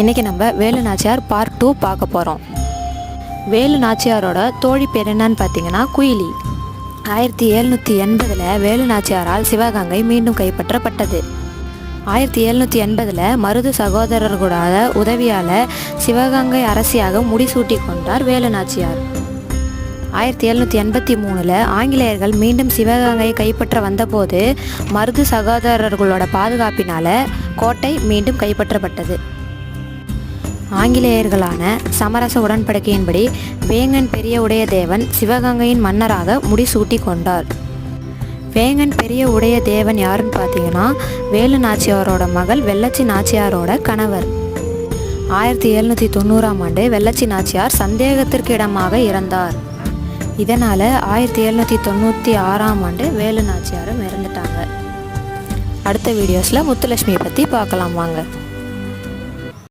இன்றைக்கி நம்ம வேலு நாச்சியார் பார்ட் 2 பார்க்க போகிறோம். வேலு நாச்சியாரோட தோழி பேர் என்னன்னு பார்த்தீங்கன்னா குயிலி. 1780 வேலு நாச்சியாரால் சிவகங்கை மீண்டும் கைப்பற்றப்பட்டது. 1780 மருது சகோதரர்களோட உதவியால் சிவகங்கை அரசியாக முடிசூட்டி கொண்டார் வேலு நாச்சியார். 1783 ஆங்கிலேயர்கள் மீண்டும் சிவகங்கையை கைப்பற்ற வந்தபோது மருது சகோதரர்களோட பாதுகாப்பினால் கோட்டை மீண்டும் கைப்பற்றப்பட்டது. ஆங்கிலேயர்களான சமரச உடன்படிக்கையின்படி வேங்கன் பெரிய உடைய தேவன் சிவகங்கையின் மன்னராக முடிசூட்டி கொண்டார். வேங்கன் பெரிய உடைய தேவன் யாருன்னு பார்த்தீங்கன்னா வேலு நாச்சியாரோட மகள் வெள்ளச்சி நாச்சியாரோட கணவர். 1790 வெள்ளச்சி நாச்சியார் சந்தேகத்திற்கு இடமாக இறந்தார். இதனால் 1796 வேலு நாச்சியாரும் இறந்துட்டாங்க. அடுத்த வீடியோஸில் முத்துலட்சுமியை பற்றி பார்க்கலாம் வாங்க.